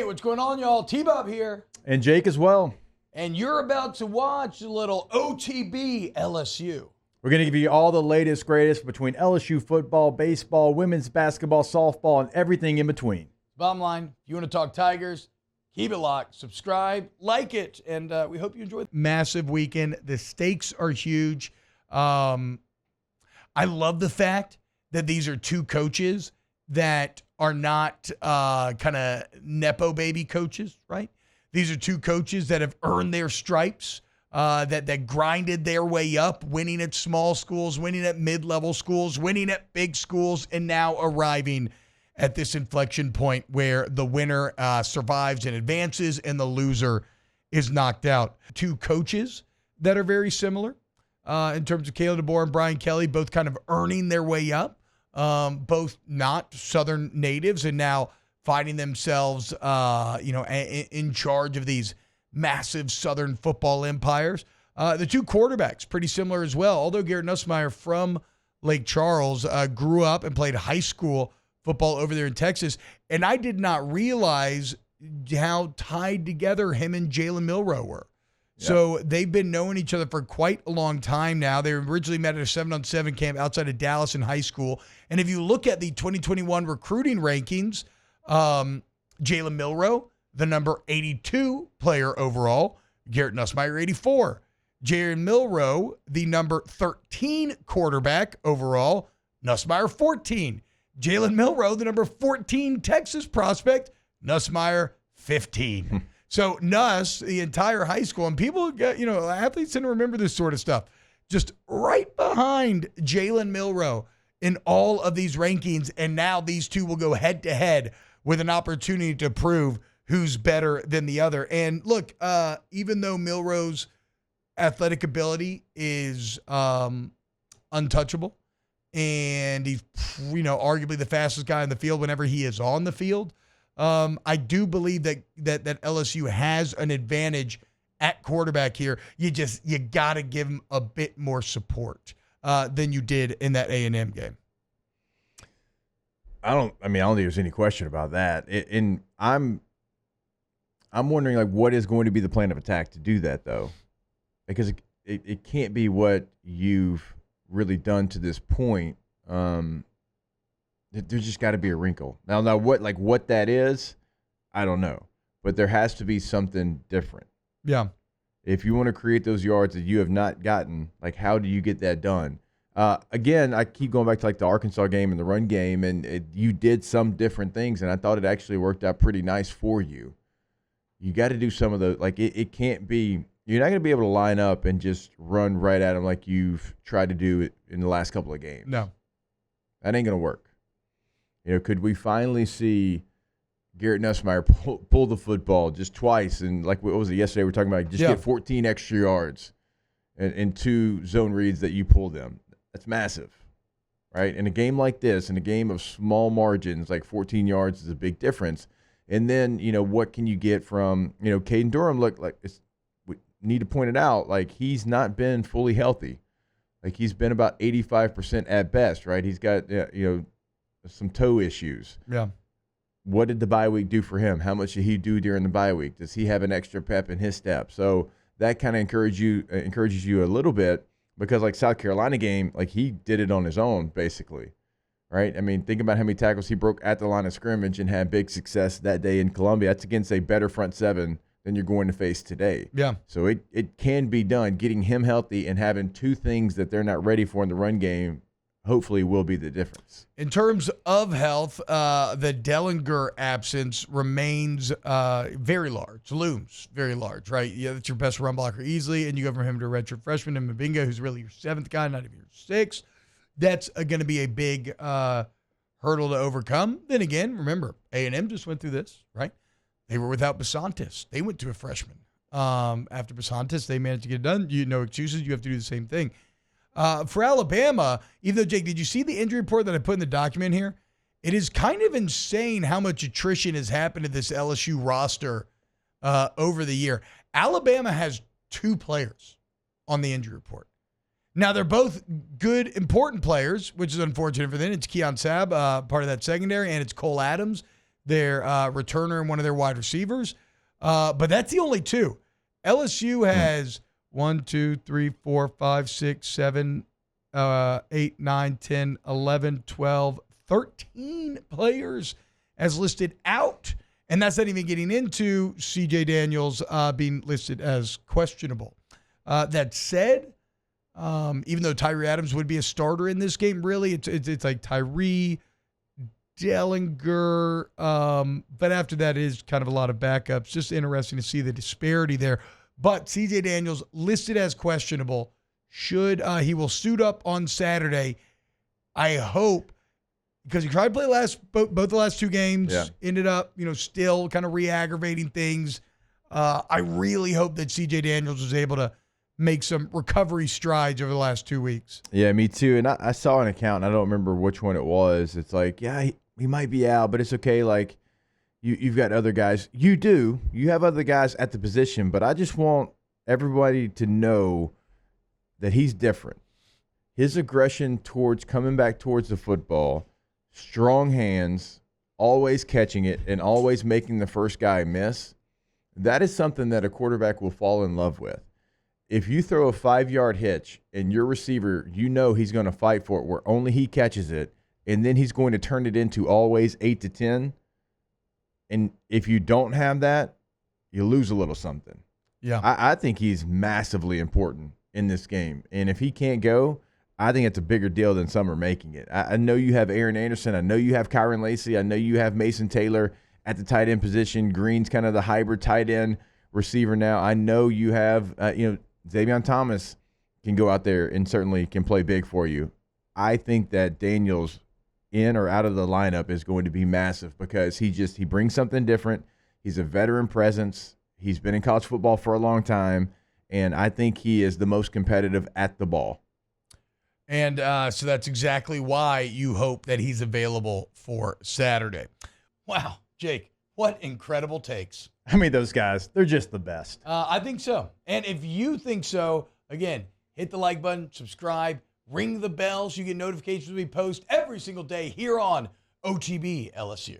what's going on, y'all? T-Bob here. And Jake as well. And you're about to watch a little OTB LSU. We're going to give you all the latest, greatest between LSU football, baseball, women's basketball, softball, and everything in between. Bottom line, if you want to talk Tigers, keep it locked, subscribe, like it, and we hope you enjoy it. Massive weekend. The stakes are huge. I love the fact that these are two coaches that are not kind of Nepo baby coaches, right? These are two coaches that have earned their stripes, that grinded their way up, winning at small schools, winning at mid-level schools, winning at big schools, and now arriving at this inflection point where the winner survives and advances and the loser is knocked out. Two coaches that are very similar in terms of Kayla DeBoer and Brian Kelly, both kind of earning their way up, both not Southern natives and now finding themselves, in charge of these massive Southern football empires. The two quarterbacks, pretty similar as well, although Garrett Nussmeier from Lake Charles grew up and played high school football over there in Texas, and I did not realize how tied together him and Jalen Milroe were. Yep. So they've been knowing each other for quite a long time now. They originally met at a 7-on-7 camp outside of Dallas in high school. And if you look at the 2021 recruiting rankings, Jalen Milroe, the number 82 player overall, Garrett Nussmeier, 84. Jalen Milroe, the number 13 quarterback overall, Nussmeier, 14. Jalen Milroe, the number 14 Texas prospect, Nussmeier, 15. So Nuss, the entire high school, and people get, athletes tend to remember this sort of stuff, just right behind Jalen Milroe in all of these rankings. And now these two will go head to head with an opportunity to prove who's better than the other. And look, even though Milroe's athletic ability is untouchable, and he's, arguably the fastest guy in the field whenever he is on the field, I do believe that LSU has an advantage at quarterback here. You got to give him a bit more support than you did in that A&M game. I don't think there's any question about that. And I'm wondering, what is going to be the plan of attack to do that, though? Because it can't be what you've really done to this point. There's just got to be a wrinkle. Now what that is, I don't know. But there has to be something different. Yeah. If you want to create those yards that you have not gotten, how do you get that done? Again, I keep going back to the Arkansas game and the run game, and you did some different things, and I thought it actually worked out pretty nice for you. You got to do some of the it can't be. You're not going to be able to line up and just run right at them like you've tried to do it in the last couple of games. No. That ain't going to work. Could we finally see Garrett Nussmeier pull the football just twice? And what was it yesterday? We were talking about get 14 extra yards and 2 zone reads that you pull them. That's massive, right? In a game like this, in a game of small margins, 14 yards is a big difference. And then, what can you get from, Caden Durham? Look, we need to point it out, he's not been fully healthy. He's been about 85% at best, right? He's got, some toe issues. Yeah. What did the bye week do for him? How much did he do during the bye week? Does he have an extra pep in his step? So that kind of encourages you a little bit, because South Carolina game, he did it on his own basically, right? Think about how many tackles he broke at the line of scrimmage and had big success that day in Columbia. That's against a better front seven than you're going to face today. Yeah. So it can be done. Getting him healthy and having 2 things that they're not ready for in the run game hopefully will be the difference. In terms of health, the Dellinger absence remains very large, looms very large, right? Yeah, that's your best run blocker easily, and you go from him to a redshirt freshman, and Mbinga, who's really your 7th guy, not even your 6th. That's going to be a big hurdle to overcome. Then again, remember, A&M just went through this, right? They were without Basantis. They went to a freshman. After Basantis, they managed to get it done. No excuses. You have to do the same thing. For Alabama, even though, Jake, did you see the injury report that I put in the document here? It is kind of insane how much attrition has happened to this LSU roster over the year. Alabama has 2 players on the injury report. Now, they're both good, important players, which is unfortunate for them. It's Keon Sabb, part of that secondary, and it's Cole Adams, their returner and one of their wide receivers. But that's the only two. LSU has 1, 2, 3, 4, 5, 6, 7, 8, 9, 10, 11, 12, 13 players as listed out. And that's not even getting into C.J. Daniels being listed as questionable. That said, even though Tyree Adams would be a starter in this game, really, it's like Tyree, Dellinger, but after that is kind of a lot of backups. Just interesting to see the disparity there. But C.J. Daniels listed as questionable. He will suit up on Saturday. I hope, because he tried to play both the last two games, ended up, still kind of re-aggravating things. I really hope that C.J. Daniels was able to make some recovery strides over the last 2 weeks. Yeah, me too. And I saw an account, and I don't remember which one it was. It's like, he might be out, but it's okay. Like, you've got other guys. You have other guys at the position, but I just want everybody to know that he's different. His aggression towards coming back towards the football, strong hands, always catching it, and always making the first guy miss, that is something that a quarterback will fall in love with. If you throw a 5-yard hitch and your receiver, he's going to fight for it where only he catches it, and then he's going to turn it into always 8 to 10. And if you don't have that, you lose a little something. Yeah. I think he's massively important in this game. And if he can't go, I think it's a bigger deal than some are making it. I know you have Aaron Anderson. I know you have Kyron Lacy. I know you have Mason Taylor at the tight end position. Green's kind of the hybrid tight end receiver now. I know you have, Xavier Thomas can go out there and certainly can play big for you. I think that Daniels in or out of the lineup is going to be massive because he brings something different. He's a veteran presence. He's been in college football for a long time, and I think he is the most competitive at the ball. And so that's exactly why you hope that he's available for Saturday. Wow, Jake, what incredible takes. I mean, those guys, they're just the best. I think so. And if you think so, again, hit the like button, subscribe, ring the bell so you get notifications when we post every single day here on OTB LSU.